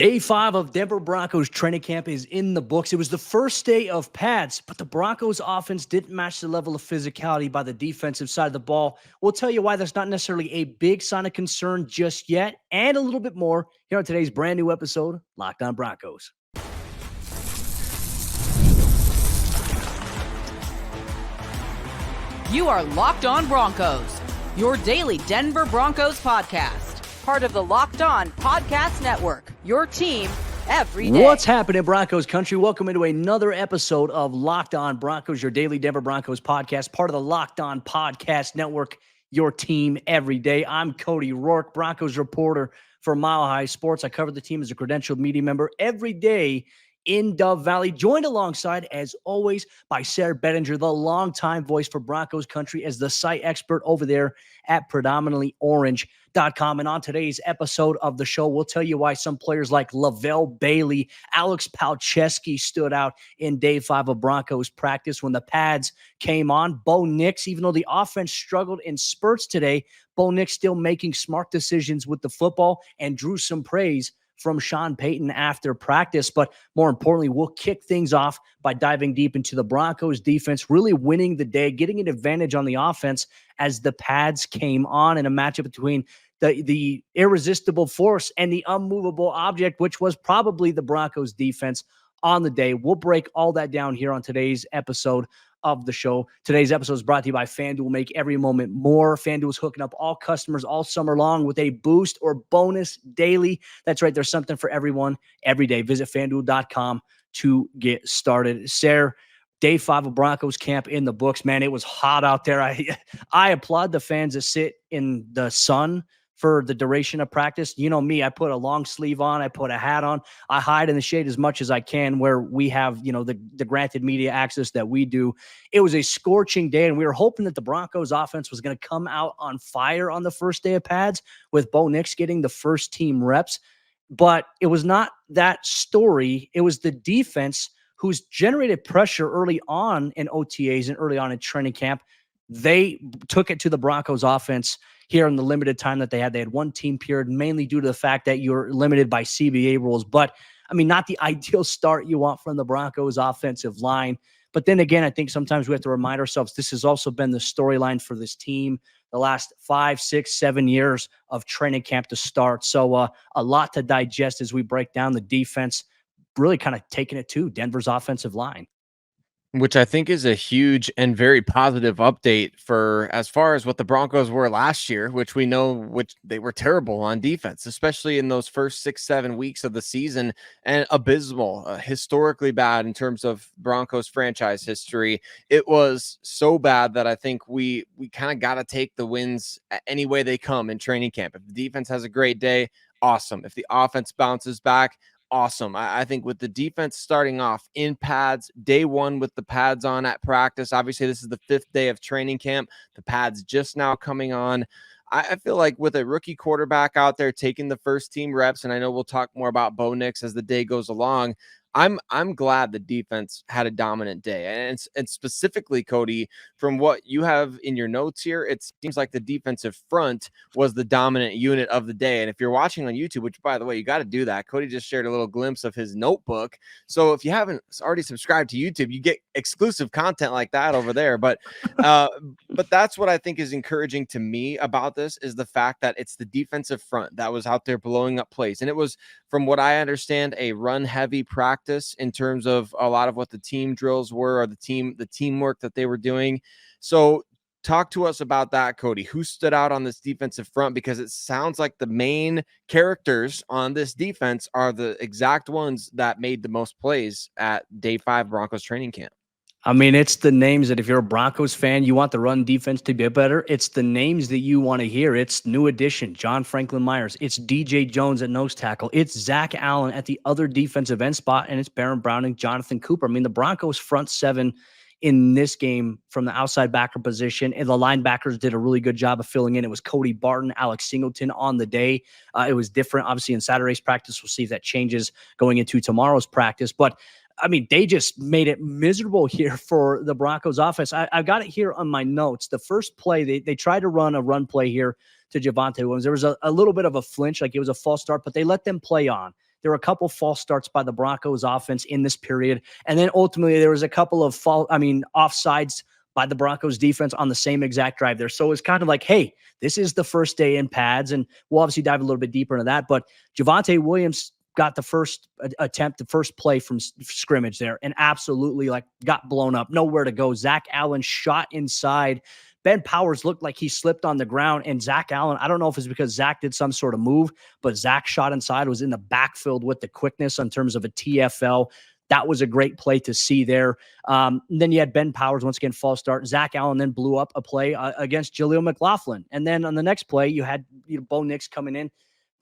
Day 5 of Denver Broncos training camp is in the books. It was the first day of pads, but the Broncos offense didn't match the level of physicality by the defensive side of the ball. We'll tell you why that's not necessarily a big sign of concern just yet, and a little bit more here on today's brand new episode, Locked On Broncos. You are Locked On Broncos, your daily Denver Broncos podcast. Part of the Locked On Podcast Network, your team every day. What's happening, Broncos Country? Welcome into another episode of Locked On Broncos, your daily Denver Broncos podcast, part of the Locked On Podcast Network, your team every day. I'm Cody Roark, Broncos reporter for Mile High Sports. I cover the team as a credentialed media member every day in Dove Valley, joined alongside, as always, by Sayre Bedinger, the longtime voice for Broncos Country as the site expert over there at predominantlyorange.com. And on today's episode of the show, we'll tell you why some players like Levelle, Bailey, Alex Palczewski stood out in day 5 of Broncos practice when the pads came on. Bo Nix, even though the offense struggled in spurts today, Bo Nix still making smart decisions with the football and drew some praise from Sean Payton after practice. But more importantly, we'll kick things off by diving deep into the Broncos defense, really winning the day, getting an advantage on the offense as the pads came on in a matchup between the irresistible force and the unmovable object, which was probably the Broncos defense on the day. We'll break all that down here on today's episode of the show. Today's episode is brought to you by FanDuel. Make every moment more. FanDuel is hooking up all customers all summer long with a boost or bonus daily. That's right. There's something for everyone every day. Visit FanDuel.com to get started. Sayre, day 5 of Broncos camp in the books. Man, it was hot out there. I applaud the fans that sit in the sun for the duration of practice. You know me, I put a long sleeve on, I put a hat on, I hide in the shade as much as I can where we have, the granted media access that we do. It was a scorching day, and we were hoping that the Broncos offense was going to come out on fire on the first day of pads with Bo Nix getting the first team reps. But it was not that story. It was the defense who's generated pressure early on in OTAs and early on in training camp. They took it to the Broncos offense here in the limited time that they had. They had one team period, mainly due to the fact that you're limited by CBA rules. But, not the ideal start you want from the Broncos offensive line. But then again, I think sometimes we have to remind ourselves this has also been the storyline for this team the last 5, 6, 7 years of training camp to start. So a lot to digest as we break down the defense, really kind of taking it to Denver's offensive line. Which I think is a huge and very positive update for as far as what the Broncos were last year, which we know which they were terrible on defense, especially in those first 6, 7 weeks of the season, and abysmal, historically bad in terms of Broncos franchise history. It was so bad that I think we kind of got to take the wins any way they come in training camp. If the defense has a great day, awesome. If the offense bounces back, awesome. I think with the defense starting off in pads, day 1 with the pads on at practice, obviously this is the 5th day of training camp, the pads just now coming on. I feel like with a rookie quarterback out there taking the first team reps, and I know we'll talk more about Bo Nix as the day goes along, I'm glad the defense had a dominant day. And specifically, Cody, from what you have in your notes here, it seems like the defensive front was the dominant unit of the day. And if you're watching on YouTube, which, by the way, you got to do that. Cody just shared a little glimpse of his notebook. So if you haven't already subscribed to YouTube, you get exclusive content like that over there. But that's what I think is encouraging to me about this is the fact that it's the defensive front that was out there blowing up plays. And it was, from what I understand, a run-heavy practice in terms of a lot of what the team drills were, or the teamwork that they were doing. So talk to us about that, Cody. Who stood out on this defensive front? Because it sounds like the main characters on this defense are the exact ones that made the most plays at day 5 Broncos training camp. It's the names that if you're a Broncos fan, you want the run defense to be better. It's the names that you want to hear. It's new addition, John Franklin Myers. It's DJ Jones at nose tackle. It's Zach Allen at the other defensive end spot, and it's Baron Browning, Jonathan Cooper. The Broncos front 7 in this game from the outside backer position, and the linebackers did a really good job of filling in. It was Cody Barton, Alex Singleton on the day. It was different, obviously, in Saturday's practice. We'll see if that changes going into tomorrow's practice. But they just made it miserable here for the Broncos offense. I've got it here on my notes. The first play, they tried to run a run play here to Javonte Williams. There was a little bit of a flinch, like it was a false start, but they let them play on. there were a couple false starts by the Broncos offense in this period. And then ultimately there was a couple of offsides by the Broncos defense on the same exact drive there. So it's kind of like, hey, this is the first day in pads, and we'll obviously dive a little bit deeper into that. But Javonte Williams got the first attempt, the first play from scrimmage there, and absolutely got blown up. Nowhere to go. Zach Allen shot inside. Ben Powers looked like he slipped on the ground, and Zach Allen, I don't know if it's because Zach did some sort of move, but Zach shot inside, was in the backfield with the quickness in terms of a TFL. That was a great play to see there. Then you had Ben Powers, once again, false start. Zach Allen then blew up a play against Jaleel McLaughlin. And then on the next play, you had Bo Nix coming in,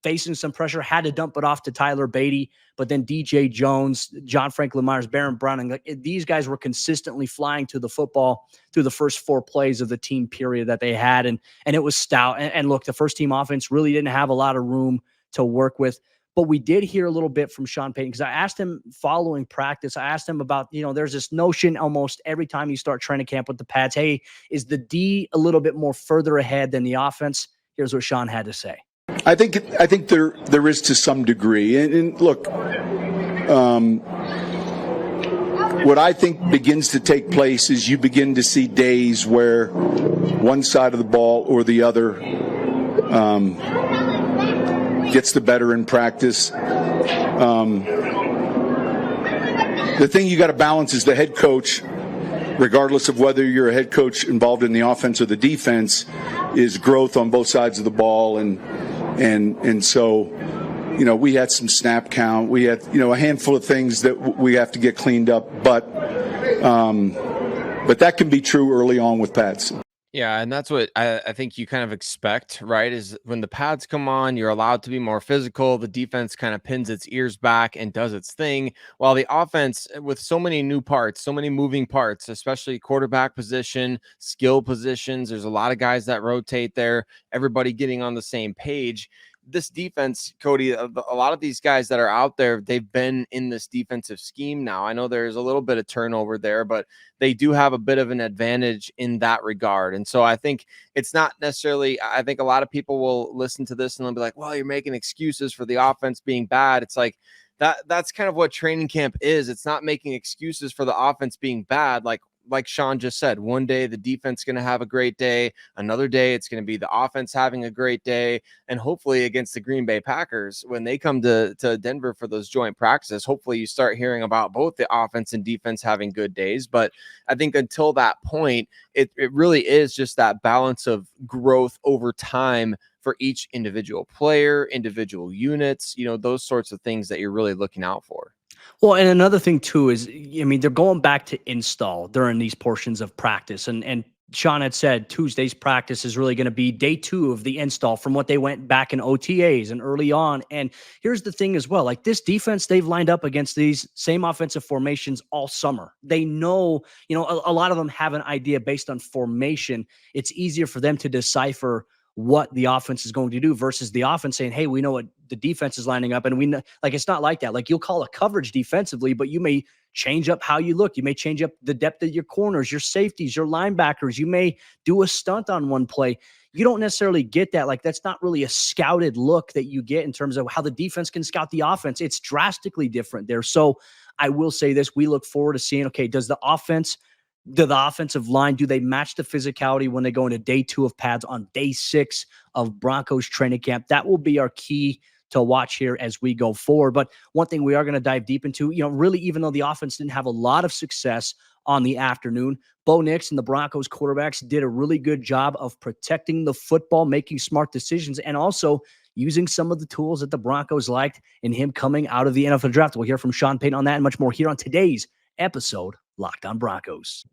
facing some pressure, had to dump it off to Tyler Beatty, but then DJ Jones, John Franklin Myers, Baron Browning, these guys were consistently flying to the football through the first 4 plays of the team period that they had, and it was stout. And look, the first team offense really didn't have a lot of room to work with. But we did hear a little bit from Sean Payton, because I asked him following practice, I asked him about, there's this notion almost every time you start training camp with the pads, hey, is the D a little bit more further ahead than the offense? Here's what Sean had to say. I think there is to some degree. And look, what I think begins to take place is you begin to see days where one side of the ball or the other gets the better in practice. The thing you got to balance is the head coach, regardless of whether you're a head coach involved in the offense or the defense, is growth on both sides of the ball. And so, we had some snap count. We had, a handful of things that we have to get cleaned up. But that can be true early on with pads. Yeah, and that's what I think you kind of expect, right? Is when the pads come on, you're allowed to be more physical. The defense kind of pins its ears back and does its thing, while the offense, with so many new parts, so many moving parts, especially quarterback position, skill positions, there's a lot of guys that rotate there, everybody getting on the same page. This defense, Cody, a lot of these guys that are out there, they've been in this defensive scheme now. I know there's a little bit of turnover there, but they do have a bit of an advantage in that regard. And so I think it's not necessarily, I think a lot of people will listen to this and they'll be like, well, you're making excuses for the offense being bad. It's like that's kind of what training camp is. It's not making excuses for the offense being bad. Like Sean just said, one day the defense is going to have a great day. Another day it's going to be the offense having a great day. And hopefully against the Green Bay Packers, when they come to Denver for those joint practices, hopefully you start hearing about both the offense and defense having good days. But I think until that point, it really is just that balance of growth over time for each individual player, individual units, those sorts of things that you're really looking out for. Well, and another thing too is, they're going back to install during these portions of practice. And Sean had said Tuesday's practice is really going to be day 2 of the install from what they went back in OTAs and early on. And here's the thing as well, this defense, they've lined up against these same offensive formations all summer. They know, a lot of them have an idea based on formation. It's easier for them to decipher what the offense is going to do versus the offense saying, hey, we know what the defense is lining up. And we know, it's not like that. You'll call a coverage defensively, but you may change up how you look. You may change up the depth of your corners, your safeties, your linebackers. You may do a stunt on one play. You don't necessarily get that. That's not really a scouted look that you get in terms of how the defense can scout the offense. It's drastically different there. So I will say this, we look forward to seeing, okay, does the offensive line, do they match the physicality when they go into day 2 of pads on day 6 of Broncos training camp? That will be our key to watch here as we go forward. But one thing we are going to dive deep into, really, even though the offense didn't have a lot of success on the afternoon, Bo Nix and the Broncos quarterbacks did a really good job of protecting the football, making smart decisions, and also using some of the tools that the Broncos liked in him coming out of the NFL draft. We'll hear from Sean Payton on that and much more here on today's episode, Locked On Broncos.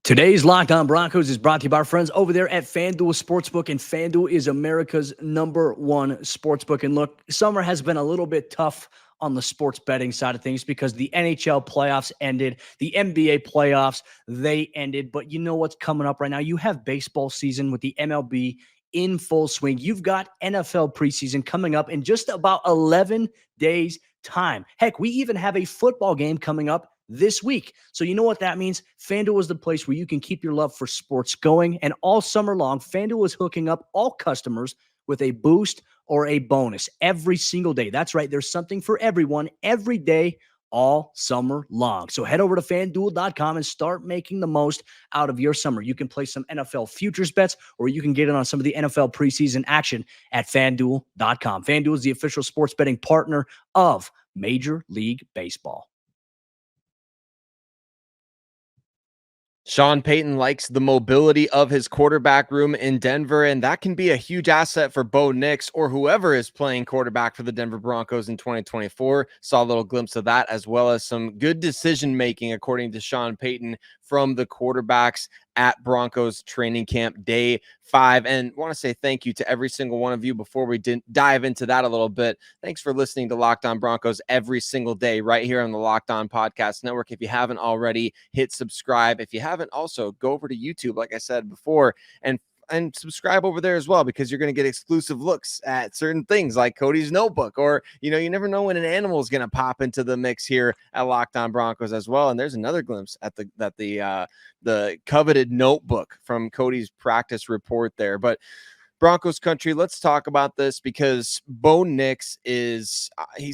Today's Locked On Broncos is brought to you by our friends over there at FanDuel Sportsbook, and FanDuel is America's #1 sportsbook. And look, summer has been a little bit tough on the sports betting side of things because the NHL playoffs ended, the NBA playoffs, they ended. But you know what's coming up right now? You have baseball season with the MLB in full swing. You've got NFL preseason coming up in just about 11 days' time. Heck, we even have a football game coming up this week. So you know what that means? FanDuel is the place where you can keep your love for sports going. And all summer long, FanDuel is hooking up all customers with a boost or a bonus every single day. That's right. There's something for everyone every day, all summer long. So head over to FanDuel.com and start making the most out of your summer. You can play some NFL futures bets, or you can get in on some of the NFL preseason action at FanDuel.com. FanDuel is the official sports betting partner of Major League Baseball. Sean Payton likes the mobility of his quarterback room in Denver, and that can be a huge asset for Bo Nix or whoever is playing quarterback for the Denver Broncos in 2024. Saw a little glimpse of that, as well as some good decision-making, according to Sean Payton, from the quarterbacks at Broncos training camp day 5. And want to say thank you to every single one of you before we dive into that a little bit. Thanks for listening to Locked On Broncos every single day right here on the Locked On Podcast Network. If you haven't already, hit subscribe. If you haven't, also go over to YouTube, like I said before, and subscribe over there as well, because you're going to get exclusive looks at certain things like Cody's notebook, or, you never know when an animal is going to pop into the mix here at Locked On Broncos as well. And there's another glimpse at the coveted notebook from Cody's practice report there. But Broncos Country, let's talk about this, because Bo Nix he's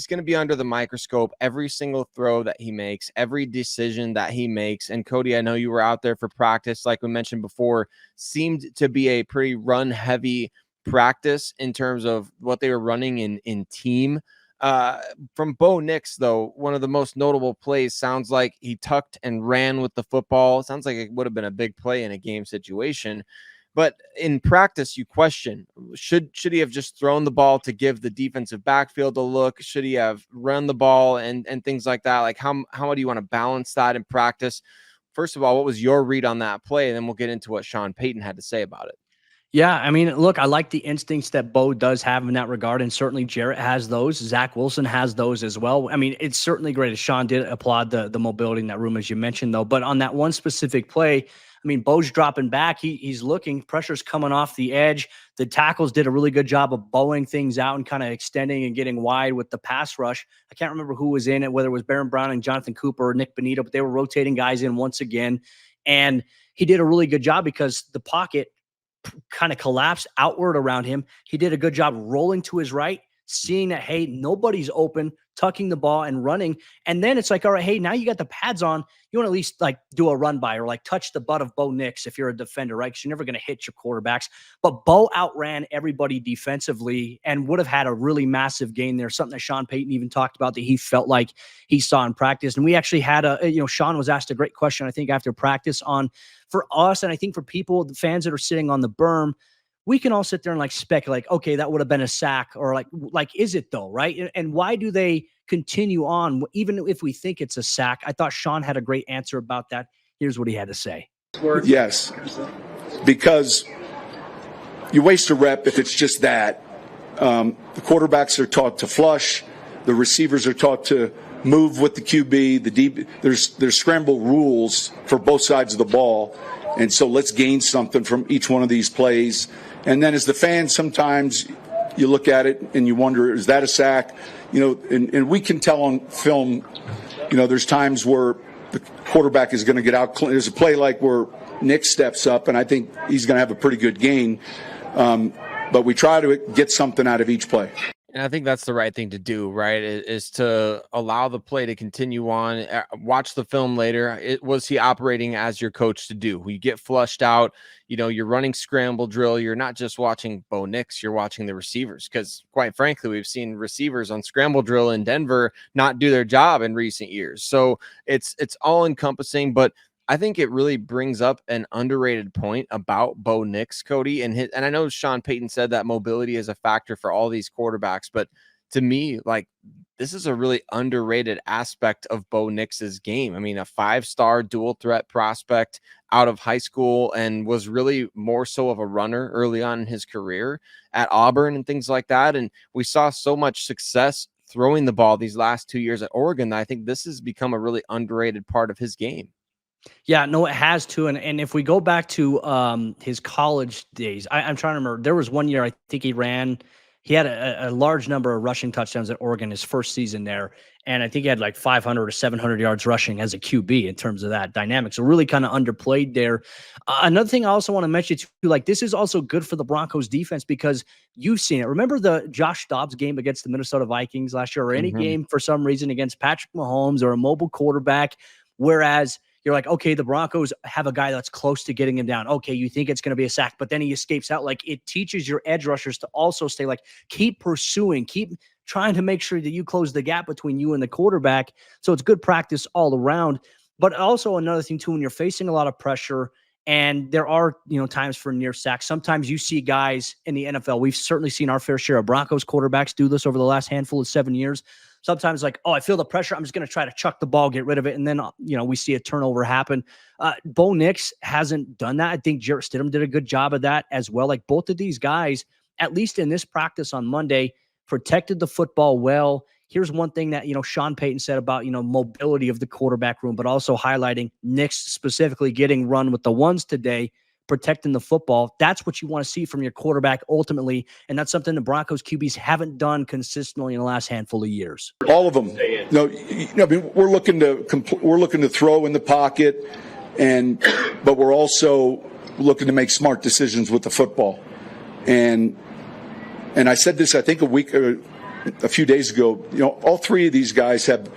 going to be under the microscope every single throw that he makes, every decision that he makes. And Cody, I know you were out there for practice, like we mentioned before, seemed to be a pretty run heavy practice in terms of what they were running in team. From Bo Nix, though, one of the most notable plays sounds like he tucked and ran with the football. Sounds like it would have been a big play in a game situation. But in practice, you question, should he have just thrown the ball to give the defensive backfield a look? Should he have run the ball and things like that? Like, how do you want to balance that in practice? First of all, what was your read on that play? And then we'll get into what Sean Payton had to say about it. Yeah, I mean, look, I like the instincts that Bo does have in that regard, and certainly Jarrett has those. Zach Wilson has those as well. I mean, it's certainly great. As Sean did applaud the mobility in that room, as you mentioned, though. But on that one specific play, I mean, Bo's dropping back. He's looking. Pressure's coming off the edge. The tackles did a really good job of bowing things out and kind of extending and getting wide with the pass rush. I can't remember who was in it, whether it was Baron Brown and Jonathan Cooper or Nick Bonito, but they were rotating guys in once again. And he did a really good job because the pocket kind of collapsed outward around him. He did a good job rolling to his right, seeing that, hey, nobody's open, tucking the ball and running. And then it's like, all right, hey, now you got the pads on. You want to at least like do a run by or like touch the butt of Bo Nix if you're a defender, right? Because you're never going to hit your quarterbacks. But Bo outran everybody defensively and would have had a really massive gain there. Something that Sean Payton even talked about that he felt like he saw in practice. And we actually had Sean was asked a great question, I think, after practice on, for us, and I think for people, the fans that are sitting on the berm, we can all sit there and like speculate, okay, that would have been a sack, or like, is it though, right? And why do they continue on, even if we think it's a sack? I thought Sean had a great answer about that. Here's what he had to say. Yes, because you waste a rep if it's just that. The quarterbacks are taught to flush. The receivers are taught to move with the QB. The deep, there's scramble rules for both sides of the ball. And so let's gain something from each one of these plays. And then as the fans, sometimes you look at it and you wonder, is that a sack? And we can tell on film, there's times where the quarterback is going to get out clean. There's a play like where Nick steps up, and I think he's going to have a pretty good gain. But we try to get something out of each play. And I think that's the right thing to do, right? Is to allow the play to continue on. Watch the film later. Was he operating as your coach to do? You get flushed out. You're running scramble drill. You're not just watching Bo Nix. You're watching the receivers, because quite frankly, we've seen receivers on scramble drill in Denver not do their job in recent years. So it's all encompassing, but I think it really brings up an underrated point about Bo Nix, Cody, and I know Sean Payton said that mobility is a factor for all these quarterbacks, but to me, like, this is a really underrated aspect of Bo Nix's game. I mean, a 5-star dual threat prospect out of high school, and was really more so of a runner early on in his career at Auburn and things like that. And we saw so much success throwing the ball these last 2 years at Oregon that I think this has become a really underrated part of his game. Yeah, no, it has too. And if we go back to his college days, I'm trying to remember. There was one year I think he he had a large number of rushing touchdowns at Oregon his first season there. And I think he had like 500 or 700 yards rushing as a QB in terms of that dynamic. So really kind of underplayed there. Another thing I also want to mention too, like this is also good for the Broncos defense because you've seen it. Remember the Josh Dobbs game against the Minnesota Vikings last year, or any game for some reason against Patrick Mahomes or a mobile quarterback, whereas you're like, okay, the Broncos have a guy that's close to getting him down. Okay, you think it's going to be a sack, but then he escapes out. Like it teaches your edge rushers to also stay like, keep pursuing, keep trying to make sure that you close the gap between you and the quarterback. So it's good practice all around. But also another thing too, when you're facing a lot of pressure and there are, times for near sacks, sometimes you see guys in the NFL. We've certainly seen our fair share of Broncos quarterbacks do this over the last handful of 7 years. Sometimes like, oh, I feel the pressure, I'm just going to try to chuck the ball, get rid of it. And then, we see a turnover happen. Bo Nix hasn't done that. I think Jarrett Stidham did a good job of that as well. Like both of these guys, at least in this practice on Monday, protected the football well. Here's one thing that, Sean Payton said about, mobility of the quarterback room, but also highlighting Nix specifically getting run with the ones today, protecting the football. That's what you want to see from your quarterback ultimately. And that's something the Broncos QBs haven't done consistently in the last handful of years. All of them. We're looking to throw in the pocket, but we're also looking to make smart decisions with the football. And I said this, I think a few days ago, all three of these guys have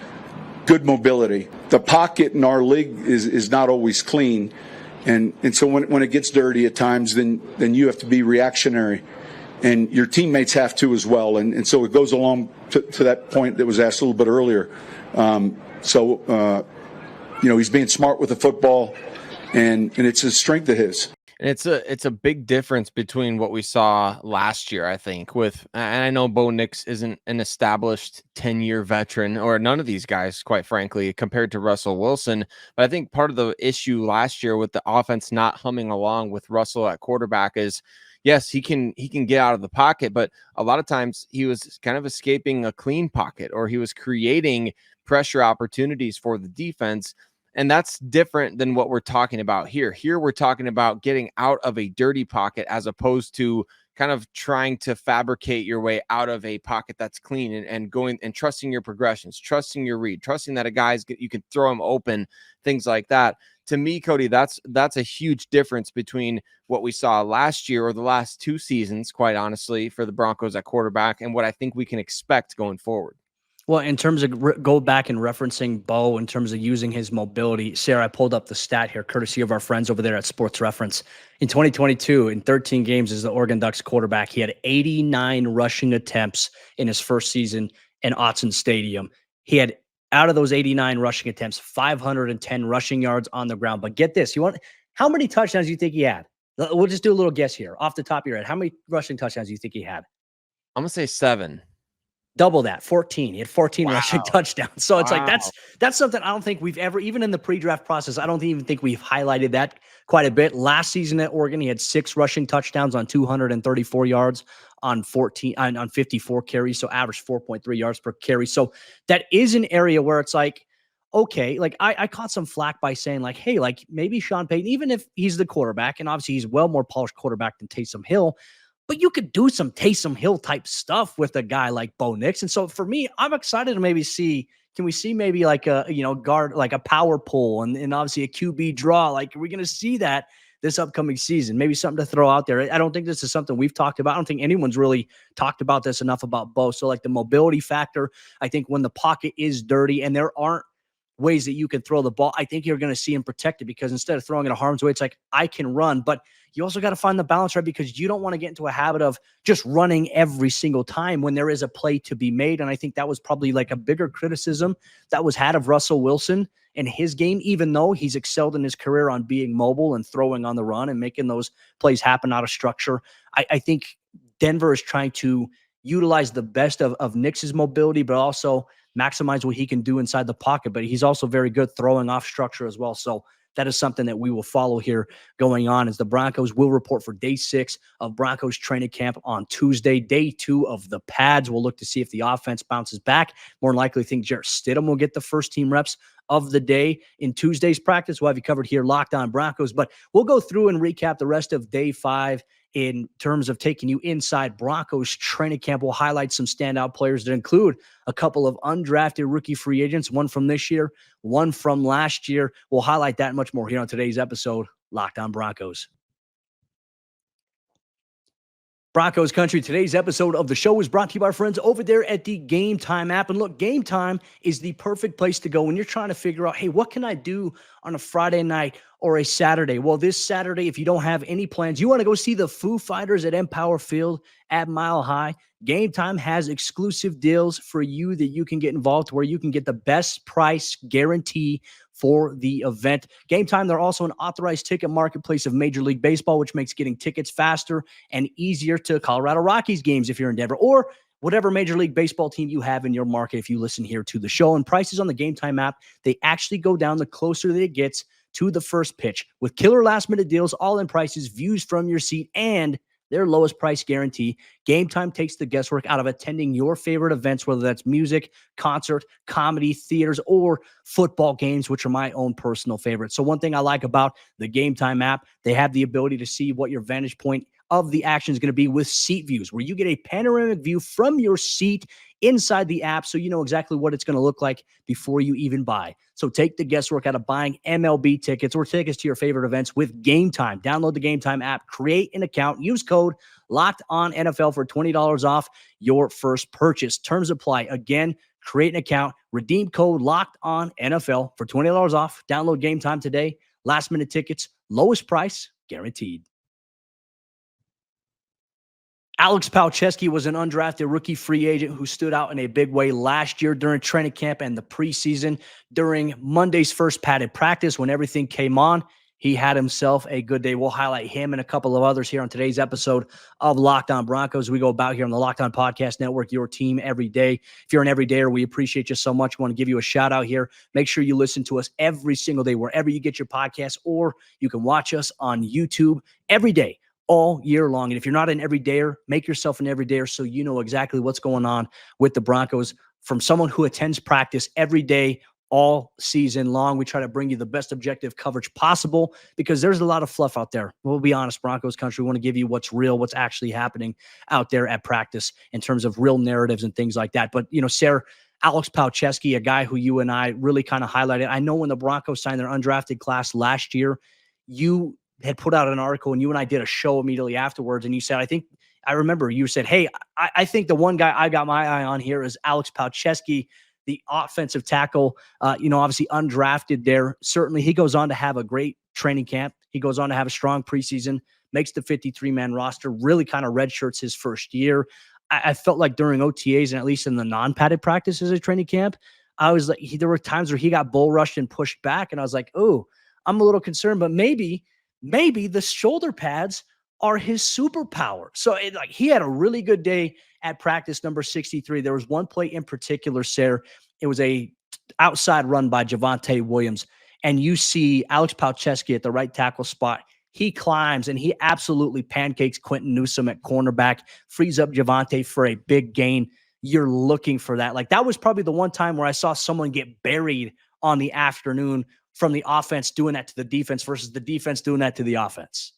good mobility. The pocket in our league is not always clean. And so when it gets dirty at times, then you have to be reactionary, and your teammates have to as well. And so it goes along to that point that was asked a little bit earlier. He's being smart with the football, and it's a strength of his. And it's a big difference between what we saw last year, I think, and I know Bo Nix isn't an established 10-year veteran, or none of these guys, quite frankly, compared to Russell Wilson. But I think part of the issue last year with the offense not humming along with Russell at quarterback is, yes, he can get out of the pocket, but a lot of times he was kind of escaping a clean pocket, or he was creating pressure opportunities for the defense. And that's different than what we're talking about here. Here we're talking about getting out of a dirty pocket as opposed to kind of trying to fabricate your way out of a pocket that's clean and going and trusting your progressions, trusting your read, trusting that you can throw him open, things like that. To me, Cody, that's a huge difference between what we saw last year or the last two seasons, quite honestly, for the Broncos at quarterback and what I think we can expect going forward. Well, in terms of go back and referencing Bo, in terms of using his mobility, Sayre, I pulled up the stat here, courtesy of our friends over there at Sports Reference. In 2022, in 13 games as the Oregon Ducks quarterback, he had 89 rushing attempts in his first season in Autzen Stadium. He had, out of those 89 rushing attempts, 510 rushing yards on the ground. But get this, how many touchdowns do you think he had? We'll just do a little guess here, off the top of your head. How many rushing touchdowns do you think he had? I'm going to say 7. Double that, 14. He had 14 rushing touchdowns. So it's like that's something I don't think we've ever, even in the pre-draft process, I don't even think we've highlighted that quite a bit. Last season at Oregon, he had 6 rushing touchdowns on 234 yards on 54 carries, so average 4.3 yards per carry. So that is an area where it's like, okay, like I caught some flack by saying like, hey, like maybe Sean Payton, even if he's the quarterback, and obviously he's well more polished quarterback than Taysom Hill, but you could do some Taysom Hill type stuff with a guy like Bo Nix. And so for me, I'm excited to maybe can we see maybe like a, guard, like a power pull and obviously a QB draw? Like, are we going to see that this upcoming season? Maybe something to throw out there. I don't think this is something we've talked about. I don't think anyone's really talked about this enough about Bo. So like the mobility factor, I think when the pocket is dirty and there aren't ways that you can throw the ball, I think you're going to see him protected, because instead of throwing it a harm's way, it's like, I can run, but you also got to find the balance, right? Because you don't want to get into a habit of just running every single time when there is a play to be made. And I think that was probably like a bigger criticism that was had of Russell Wilson in his game, even though he's excelled in his career on being mobile and throwing on the run and making those plays happen out of structure. I think Denver is trying to utilize the best of Nix's mobility, but also maximize what he can do inside the pocket. But he's also very good throwing off structure as well. So that is something that we will follow here going on, as the Broncos will report for day 6 of Broncos training camp on Tuesday. Day 2 of the pads, we'll look to see if the offense bounces back. More than likely, think Jarrett Stidham will get the first team reps of the day in Tuesday's practice. We'll have you covered here, Locked On Broncos, but we'll go through and recap the rest of day 5 in terms of taking you inside Broncos training camp. We'll highlight some standout players that include a couple of undrafted rookie free agents, one from this year, one from last year. We'll highlight that and much more here on today's episode, Locked On Broncos. Broncos Country, today's episode of the show is brought to you by our friends over there at the Game Time app. And look, Game Time is the perfect place to go when you're trying to figure out, hey, what can I do on a Friday night or a Saturday? Well, this Saturday, if you don't have any plans, you want to go see the Foo Fighters at Empower Field at Mile High. Game Time has exclusive deals for you that you can get involved where you can get the best price guarantee for the event. Game Time, they're also an authorized ticket marketplace of Major League Baseball, which makes getting tickets faster and easier to Colorado Rockies games if you're in Denver, or whatever Major League Baseball team you have in your market if you listen here to the show. And prices on the Game Time app, they actually go down the closer that it gets to the first pitch. With killer last-minute deals, all-in prices, views from your seat, and their lowest price guarantee, Game Time takes the guesswork out of attending your favorite events, whether that's music, concert, comedy, theaters, or football games, which are my own personal favorites. So one thing I like about the Game Time app, they have the ability to see what your vantage point of the action is going to be with seat views, where you get a panoramic view from your seat inside the app so you know exactly what it's going to look like before you even buy. So take the guesswork out of buying MLB tickets or tickets to your favorite events with Game Time. Download the Game Time app, create an account, use code LOCKEDONNFL for $20 off your first purchase. Terms apply. Again, create an account, redeem code LOCKEDONNFL for $20 off. Download Game Time today. Last minute tickets, lowest price guaranteed. Alex Palczewski was an undrafted rookie free agent who stood out in a big way last year during training camp and the preseason. During Monday's first padded practice, when everything came on, he had himself a good day. We'll highlight him and a couple of others here on today's episode of Locked On Broncos. We go about here on the Locked On Podcast Network, your team every day. If you're an everydayer, we appreciate you so much. We want to give you a shout out here. Make sure you listen to us every single day, wherever you get your podcasts, or you can watch us on YouTube every day, all year long. And if you're not an everydayer, make yourself an everydayer so you know exactly what's going on with the Broncos. From someone who attends practice every day, all season long, we try to bring you the best objective coverage possible because there's a lot of fluff out there. We'll be honest, Broncos Country, we want to give you what's real, what's actually happening out there at practice in terms of real narratives and things like that. But, you know, Sayre, Alex Palczewski, a guy who you and I really kind of highlighted. I know when the Broncos signed their undrafted class last year, you had put out an article and you and I did a show immediately afterwards. And you said, I remember you said, hey, I think the one guy I got my eye on here is Alex Palczewski, the offensive tackle, obviously undrafted there. Certainly he goes on to have a great training camp. He goes on to have a strong preseason, makes the 53-man roster, really kind of redshirts his first year. I felt like during OTAs and at least in the non-padded practices at training camp, I was like, there were times where he got bull rushed and pushed back. And I was like, oh, I'm a little concerned, but maybe the shoulder pads are his superpower. So he had a really good day at practice number 63. There was one play in particular, Sayre. It was a outside run by Javonte Williams. And you see Alex Palczewski at the right tackle spot. He climbs and he absolutely pancakes Quentin Newsome at cornerback, frees up Javonte for a big gain. You're looking for that. Like, that was probably the one time where I saw someone get buried on the afternoon from the offense doing that to the defense versus the defense doing that to the offense.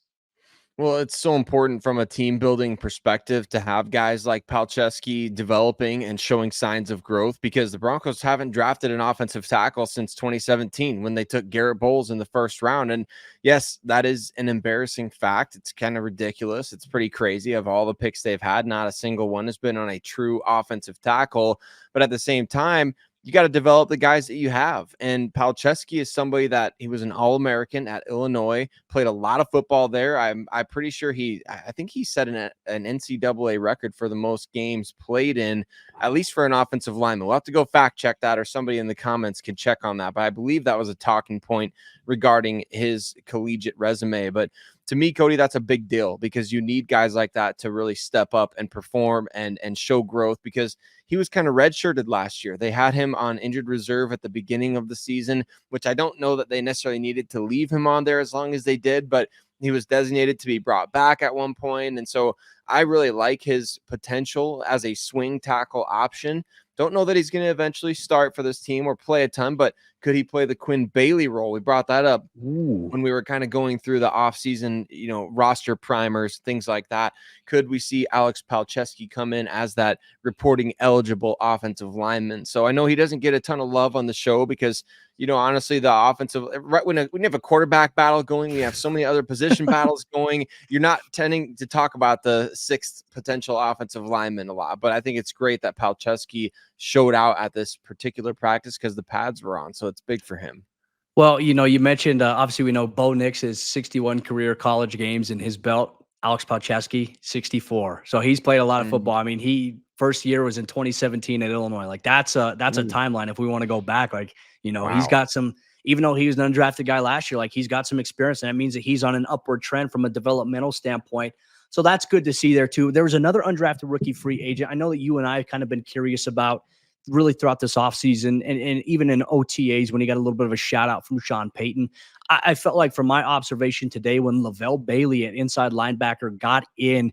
Well, it's so important from a team building perspective to have guys like Palczewski developing and showing signs of growth, because the Broncos haven't drafted an offensive tackle since 2017 when they took Garrett Bowles in the first round. And yes, that is an embarrassing fact. It's kind of ridiculous. It's pretty crazy. Of all the picks they've had, not a single one has been on a true offensive tackle. But at the same time, you got to develop the guys that you have. And Palczewski is somebody that he was an All-American at Illinois, played a lot of football there. I'm pretty sure I think he set an NCAA record for the most games played in, at least for an offensive lineman. We'll have to go fact check that, or somebody in the comments can check on that. But I believe that was a talking point regarding his collegiate resume. But to me, Cody, that's a big deal, because you need guys like that to really step up and perform and show growth, because he was kind of redshirted last year. They had him on injured reserve at the beginning of the season, which I don't know that they necessarily needed to leave him on there as long as they did, but he was designated to be brought back at one point. And so I really like his potential as a swing tackle option. Don't know that he's going to eventually start for this team or play a ton, but could he play the Quinn Bailey role? We brought that up when we were kind of going through the offseason, roster primers, things like that. Could we see Alex Palczewski come in as that reporting eligible offensive lineman? So I know he doesn't get a ton of love on the show because, honestly, the offensive, right when you have a quarterback battle going, you have so many other position battles going, you're not tending to talk about the sixth potential offensive lineman a lot. But I think it's great that Palczewski showed out at this particular practice because the pads were on. So it's big for him. Well, you mentioned, obviously we know Bo Nix is 61 career college games in his belt. Alex Palczewski, 64. So he's played a lot of football. I mean, he first year was in 2017 at Illinois. Like that's a timeline. If we want to go back, he's got some, even though he was an undrafted guy last year, like he's got some experience, and that means that he's on an upward trend from a developmental standpoint. So that's good to see there too. There was another undrafted rookie free agent. I know that you and I have kind of been curious about really throughout this offseason and even in OTAs when he got a little bit of a shout out from Sean Payton. I felt like from my observation today, when Levelle Bailey at inside linebacker got in,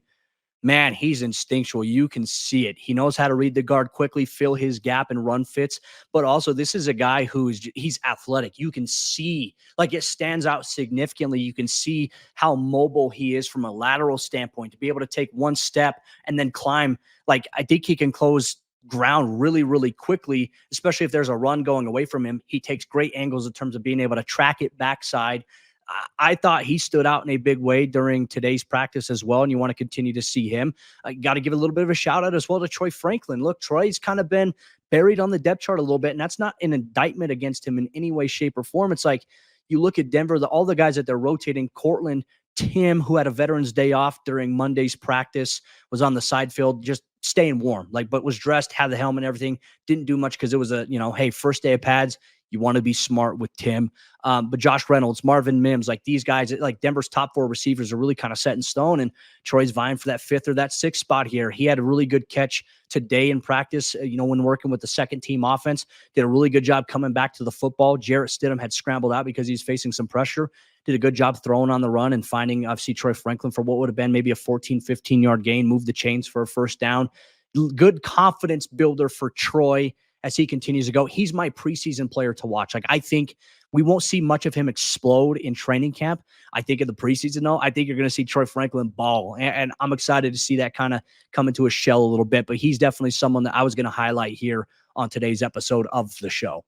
man, he's instinctual. You can see it. He knows how to read the guard quickly, fill his gap and run fits. But also this is a guy he's athletic. You can see, like, it stands out significantly. You can see how mobile he is from a lateral standpoint to be able to take one step and then climb. Like, I think he can close ground really, really quickly, especially if there's a run going away from him. He takes great angles in terms of being able to track it backside. I thought he stood out in a big way during today's practice as well, and you want to continue to see him. I got to give a little bit of a shout out as well to Troy Franklin. Look, Troy's kind of been buried on the depth chart a little bit, and that's not an indictment against him in any way, shape, or form. It's like you look at Denver, all the guys that they're rotating, Cortland, Tim, who had a Veterans Day off during Monday's practice, was on the side field just staying warm, but was dressed, had the helmet and everything, didn't do much because it was hey, first day of pads. You want to be smart with Tim. But Josh Reynolds, Marvin Mims, like these guys, like Denver's top four receivers are really kind of set in stone, and Troy's vying for that fifth or that sixth spot here. He had a really good catch today in practice, when working with the second team offense. Did a really good job coming back to the football. Jarrett Stidham had scrambled out because he's facing some pressure. Did a good job throwing on the run and finding, obviously, Troy Franklin for what would have been maybe a 14, 15-yard gain, moved the chains for a first down. Good confidence builder for Troy as he continues to go. He's my preseason player to watch. Like, I think we won't see much of him explode in training camp. I think in the preseason, though, I think you're going to see Troy Franklin ball. And I'm excited to see that kind of come into a shell a little bit. But he's definitely someone that I was going to highlight here on today's episode of the show.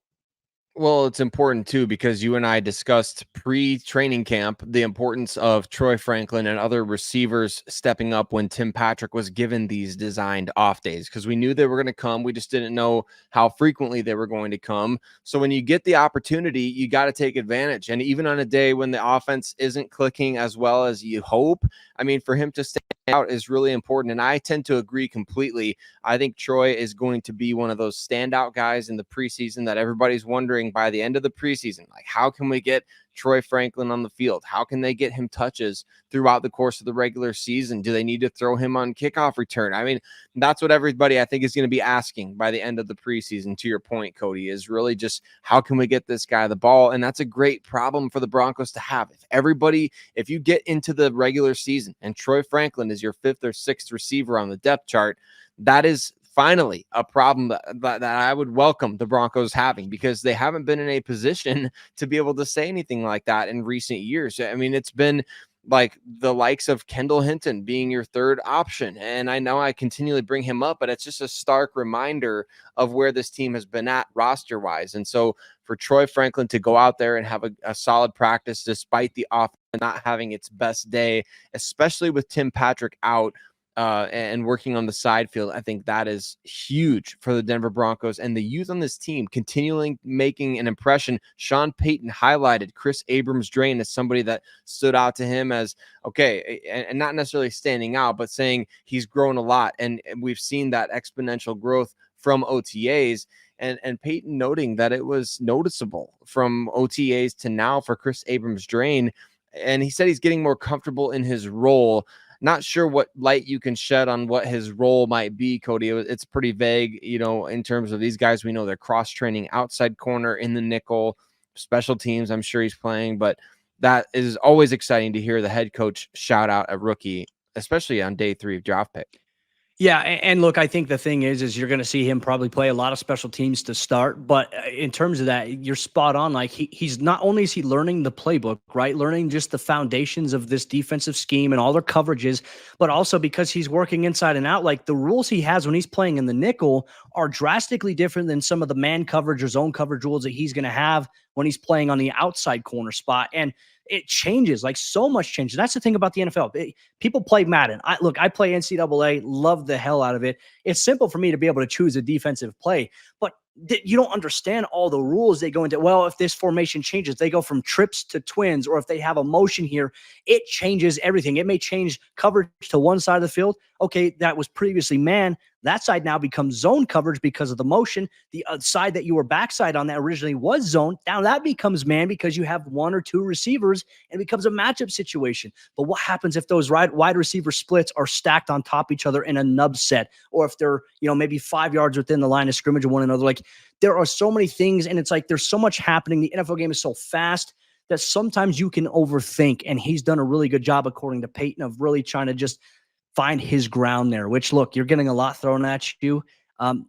Well, it's important too, because you and I discussed pre-training camp the importance of Troy Franklin and other receivers stepping up when Tim Patrick was given these designed off days, because we knew they were going to come. We just didn't know how frequently they were going to come. So when you get the opportunity, you got to take advantage. And even on a day when the offense isn't clicking as well as you hope, I mean, for him to stand out is really important. And I tend to agree completely. I think Troy is going to be one of those standout guys in the preseason that everybody's wondering by the end of the preseason, like, how can we get Troy Franklin on the field? How can they get him touches throughout the course of the regular season? Do they need to throw him on kickoff return? I mean, that's what everybody, I think, is going to be asking by the end of the preseason, to your point, Cody, is really just how can we get this guy the ball? And that's a great problem for the Broncos to have. If you get into the regular season and Troy Franklin is your fifth or sixth receiver on the depth chart, that is finally a problem that I would welcome the Broncos having, because they haven't been in a position to be able to say anything like that in recent years. I mean, it's been like the likes of Kendall Hinton being your third option. And I know I continually bring him up, but it's just a stark reminder of where this team has been at roster wise. And so for Troy Franklin to go out there and have a solid practice, despite the offense not having its best day, especially with Tim Patrick out, and working on the side field, I think that is huge for the Denver Broncos and the youth on this team continuing making an impression. Sean Payton highlighted Chris Abrams-Drain as somebody that stood out to him as, okay, and not necessarily standing out, but saying he's grown a lot. And we've seen that exponential growth from OTAs. And Payton noting that it was noticeable from OTAs to now for Chris Abrams-Drain. And he said he's getting more comfortable in his role. Not sure what light you can shed on what his role might be, Cody. It's pretty vague, in terms of these guys. We know they're cross-training outside corner, in the nickel, special teams. I'm sure he's playing, but that is always exciting to hear the head coach shout out a rookie, especially on day 3 of draft pick. Yeah, and look, I think the thing is you're going to see him probably play a lot of special teams to start. But in terms of that, you're spot on. Like he's not only is he learning the playbook, right, learning just the foundations of this defensive scheme and all their coverages, but also because he's working inside and out. Like the rules he has when he's playing in the nickel are drastically different than some of the man coverage or zone coverage rules that he's going to have when he's playing on the outside corner spot. And it changes, like so much changes. That's the thing about the NFL. People play Madden. I play NCAA, love the hell out of it. It's simple for me to be able to choose a defensive play, but you don't understand all the rules they go into. Well, if this formation changes, they go from trips to twins, or if they have a motion here, it changes everything. It may change coverage to one side of the field. Okay, that was previously man. That side now becomes zone coverage because of the motion. The side that you were backside on that originally was zone. Now that becomes man because you have one or two receivers and it becomes a matchup situation. But what happens if those wide receiver splits are stacked on top of each other in a nub set, or if they're, maybe 5 yards within the line of scrimmage of one another? Like there are so many things, and it's like there's so much happening. The NFL game is so fast that sometimes you can overthink, and he's done a really good job, according to Payton, of really trying to just find his ground there, which, look, you're getting a lot thrown at you.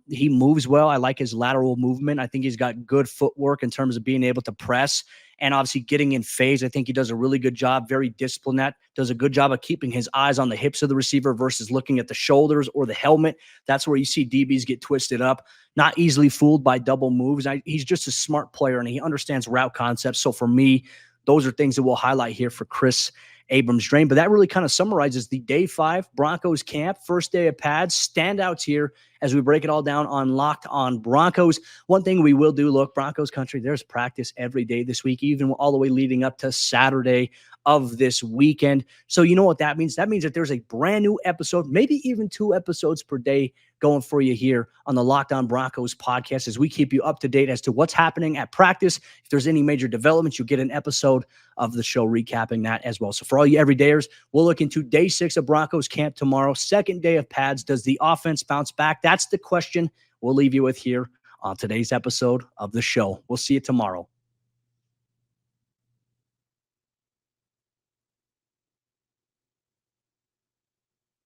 He moves well. I like his lateral movement. I think he's got good footwork in terms of being able to press and obviously getting in phase. I think he does a really good job, very disciplined at, does a good job of keeping his eyes on the hips of the receiver versus looking at the shoulders or the helmet. That's where you see DBs get twisted up, not easily fooled by double moves. He's just a smart player, and he understands route concepts. So for me, those are things that we'll highlight here for Chris Abrams-Drain. But that really kind of summarizes the Day 5 Broncos camp, first day of pads, standouts here as we break it all down on Locked On Broncos. One thing we will do, look, Broncos Country, there's practice every day this week, even all the way leading up to Saturday of this weekend. So you know what that means? That means that there's a brand new episode, maybe even 2 episodes per day going for you here on the Locked On Broncos podcast as we keep you up to date as to what's happening at practice. If there's any major developments, you'll get an episode of the show recapping that as well. So for all you everydayers, we'll look into Day 6 of Broncos camp tomorrow, second day of pads. Does the offense bounce back? That's the question we'll leave you with here on today's episode of the show. We'll see you tomorrow